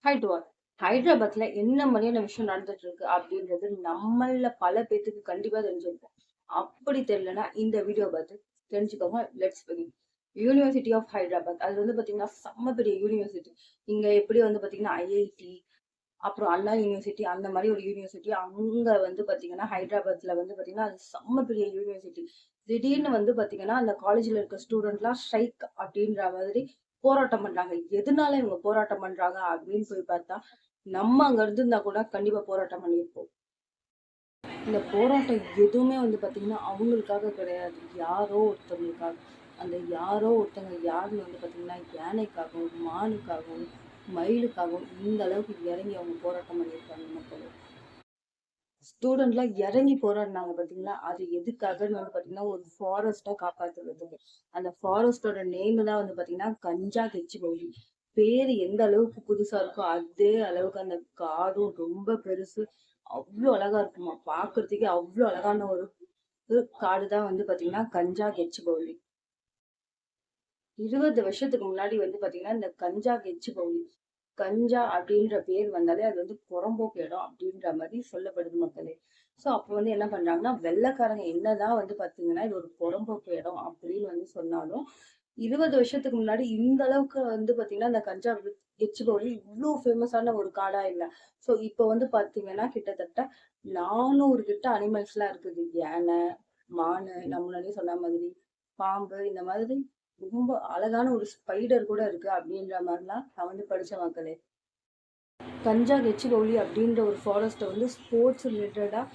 Hi to all. ஹைதராபாத்ல என்ன மாதிரியான விஷயம் நடந்துட்டு இருக்கு அப்படின்றது நம்மள பல பேத்துக்கு கண்டிப்பா தெரிஞ்சிருக்கும். அப்படி தெரியலன்னா இந்த வீடியோ பார்த்து தெரிஞ்சுக்கோங்க. Let's begin. University of Hyderabad அது வந்து பாத்தீங்கன்னா செம்ம பெரிய யூனிவர்சிட்டி. இங்க எப்படி வந்து பாத்தீங்கன்னா ஐஐடி, அப்புறம் அண்ணா யூனிவர்சிட்டி அந்த மாதிரி ஒரு யூனிவர்சிட்டி அங்க வந்து பாத்தீங்கன்னா ஹைதராபாத்ல வந்து பாத்தீங்கன்னா அது செம்ம பெரிய யூனிவர்சிட்டி. திடீர்னு வந்து பாத்தீங்கன்னா அந்த காலேஜ்ல இருக்க ஸ்டூடெண்ட்லாம் ஸ்ட்ரைக் அப்படின்ற மாதிரி போராட்டம் பண்றாங்க. எதனால இவங்க போராட்டம் பண்றாங்க அப்படின்னு போய் பார்த்தா நம்ம அங்க இருந்திருந்தா கூட கண்டிப்பா போராட்டம் பண்ணியிருப்போம். இந்த போராட்டம் எதுவுமே வந்து பாத்தீங்கன்னா அவங்களுக்காக கிடையாது, யாரோ ஒருத்தவங்களுக்காக. அந்த யாரோ ஒருத்தவங்க யாருன்னு வந்து பாத்தீங்கன்னா யானைக்காகவும் மானுக்காகவும் மயிலுக்காகவும் இந்த அளவுக்கு இறங்கி அவங்க போராட்டம் பண்ணியிருக்காங்க மக்கள். ஸ்டூடெண்ட்லாம் இறங்கி போராடினாங்க பாத்தீங்களா, அது எதுக்காகன்னு வந்து பாத்தீங்கன்னா ஒரு ஃபாரஸ்ட்டை காப்பாத்துறதுக்கு. அந்த ஃபாரஸ்டோட நேம் தான் வந்து பாத்தீங்கன்னா கஞ்சா கெச்சிபவுலி. பேரு எந்த அளவுக்கு புதுசா இருக்கோ அதே அளவுக்கு அந்த காடும் ரொம்ப பெருசு. அவ்வளோ அழகா இருக்குமா, பாக்குறதுக்கே அவ்வளோ அழகான ஒரு காடு தான் வந்து பாத்தீங்கன்னா கஞ்சா கெச்சிபவுலி. 20 வருஷத்துக்கு முன்னாடி வந்து பாத்தீங்கன்னா இந்த கஞ்சா கெச்சிபவுலி, கஞ்சா அப்படின்ற பேர் வந்தாலே அது வந்து புறம்போக்கு இடம் அப்படின்ற மாதிரி சொல்லப்படுது மக்களே. சோ அப்ப வந்து என்ன பண்றாங்கன்னா வெள்ளைக்காரங்க என்னதான் வந்து பாத்தீங்கன்னா இது ஒரு புறம்போக்கு இடம் அப்படின்னு வந்து சொன்னாலும் 20 வருஷத்துக்கு முன்னாடி இந்த அளவுக்கு வந்து பாத்தீங்கன்னா இந்த கஞ்சா கெச்சிபவுலி இவ்வளவு ஃபேமஸான ஒரு காடா இல்ல. சோ இப்ப வந்து பாத்தீங்கன்னா கிட்டத்தட்ட 400 கிட்ட அனிமல்ஸ் எல்லாம் இருக்குது. யானை, மானு, நான் முன்னாடியே சொன்ன மாதிரி பாம்பு, இந்த மாதிரி ரொம்ப அழகான ஒரு ஸ்பைடர் கூட இருக்கு அப்படின்ற மாதிரிலாம் நான் வந்து படிச்ச மக்களே. கஞ்சா கெச்சிபவுலி அப்படின்ற ஒரு ஃபாரஸ்ட்டை வந்து ஸ்போர்ட்ஸ் ரிலேட்டடாக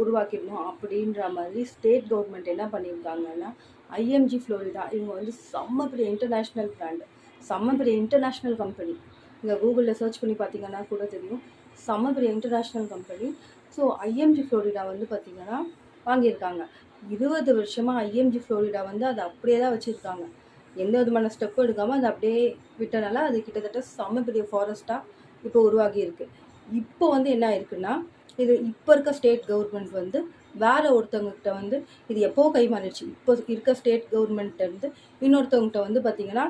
உருவாக்கிடணும் அப்படின்ற மாதிரி ஸ்டேட் கவர்மெண்ட் என்ன பண்ணியிருக்காங்கன்னா ஐஎம்ஜி ஃப்ளோரிடா இவங்க வந்து செம்ம பெரிய இன்டர்நேஷ்னல் பிராண்டு, செம்ம பெரிய இன்டர்நேஷ்னல் கம்பெனி. இங்கே கூகுளில் சர்ச் பண்ணி பார்த்தீங்கன்னா கூட தெரியும், செம்ம பெரிய international company. So IMG Florida வந்து பார்த்தீங்கன்னா வாங்கியிருக்காங்க. 20 வருஷமாக ஐஎம்ஜி ஃப்ளோரிடா வந்து அதை அப்படியே தான் வச்சுருக்காங்க. எந்த விதமான ஸ்டெப்பும் எடுக்காமல் அதை அப்படியே விட்டனால அது கிட்டத்தட்ட செம்ம பெரிய ஃபாரஸ்ட்டாக இப்போ உருவாகி இருக்கு. இப்போ வந்து என்ன ஆயிருக்குன்னா இது இப்போ இருக்க ஸ்டேட் கவர்மெண்ட் வந்து வேற ஒருத்தவங்ககிட்ட வந்து இது எப்போ கை மாறிடுச்சு. இப்போ இருக்க ஸ்டேட் கவர்மெண்ட்ல இருந்து இன்னொருத்தவங்ககிட்ட வந்து பார்த்தீங்கன்னா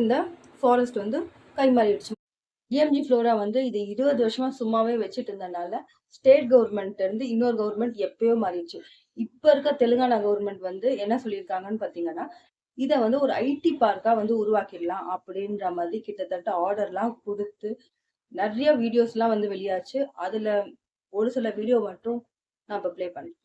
இந்த ஃபாரஸ்ட் வந்து கை மாறிடுச்சு. டிஎம்ஜி ஃப்ளோரா வந்து இது 20 வருஷமா சும்மாவே வச்சுட்டு இருந்தனால ஸ்டேட் கவர்மெண்ட் இருந்து இன்னொரு கவர்மெண்ட் எப்பயோ மாறிடுச்சு. இப்ப இருக்க தெலுங்கானா கவர்மெண்ட் வந்து என்ன சொல்லியிருக்காங்கன்னு பார்த்தீங்கன்னா இதை வந்து ஒரு ஐடி பார்க்கா வந்து உருவாக்கிடலாம் அப்படின்ற மாதிரி கிட்டத்தட்ட ஆர்டர்லாம் கொடுத்து நிறைய வீடியோஸ்லாம் வந்து வெளியாச்சு. அதுல ஒரு சில வீடியோ மட்டும் நான் இப்போ ப்ளே பண்றேன்.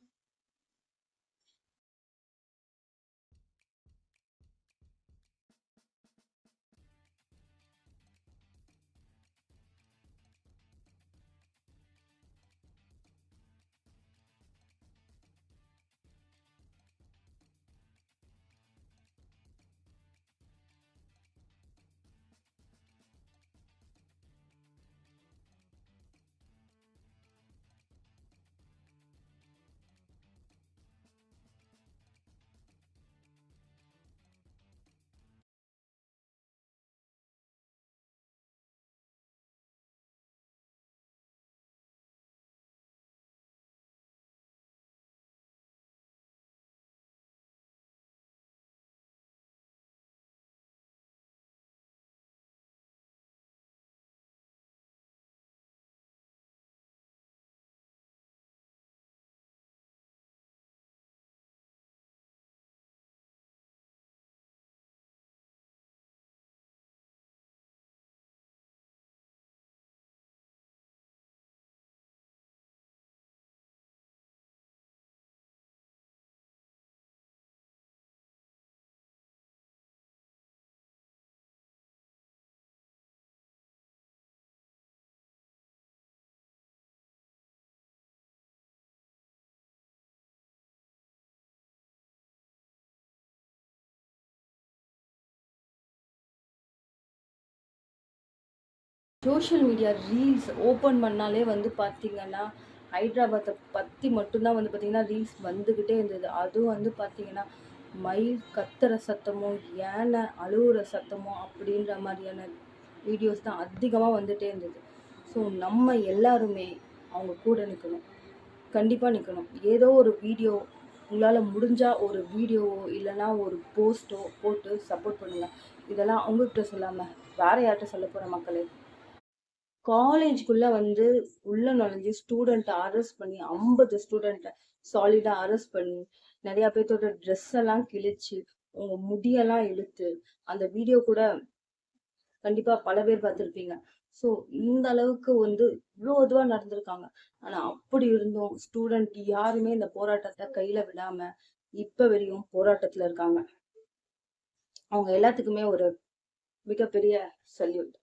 சோஷியல் மீடியா ரீல்ஸ் ஓப்பன் பண்ணாலே வந்து பார்த்தீங்கன்னா ஹைதராபாத்தை பற்றி மட்டும்தான் வந்து பார்த்தீங்கன்னா ரீல்ஸ் வந்துக்கிட்டே இருந்தது. அதுவும் வந்து பார்த்தீங்கன்னா மயில் கத்துற சத்தமோ யானை அழுகுற சத்தமோ அப்படின்ற மாதிரியான வீடியோஸ் தான் அதிகமாக வந்துட்டே இருந்தது. ஸோ நம்ம எல்லாருமே அவங்க கூட நிற்கணும், கண்டிப்பாக நிற்கணும். ஏதோ ஒரு வீடியோ உங்களால் முடிஞ்சால் ஒரு வீடியோவோ இல்லைன்னா ஒரு போஸ்ட்டோ போட்டு சப்போர்ட் பண்ணுங்கள். இதெல்லாம் அவங்ககிட்ட சொல்லாமல் வேறு யார்கிட்ட சொல்ல போகிற மக்களே. காலேஜ்க்குள்ள வந்து உள்ள நுழைஞ்சு ஸ்டூடெண்ட் அரெஸ்ட் பண்ணி 50 ஸ்டூடெண்ட்ட சாலிடா அரெஸ்ட் பண்ணி நிறைய பேர்த்தோட ட்ரெஸ் எல்லாம் கிழிச்சு உங்க முடியெல்லாம் இழுத்து அந்த வீடியோ கூட கண்டிப்பா பல பேர் பார்த்திருப்பீங்க. சோ இந்த அளவுக்கு வந்து இவ்வளோ இதுவா நடந்திருக்காங்க. ஆனா அப்படி இருந்தும் ஸ்டூடெண்ட் யாருமே இந்த போராட்டத்தை கையில விடாம இப்ப வரையும் போராட்டத்துல இருக்காங்க. அவங்க எல்லாத்துக்குமே ஒரு மிகப்பெரிய சல்யூட்.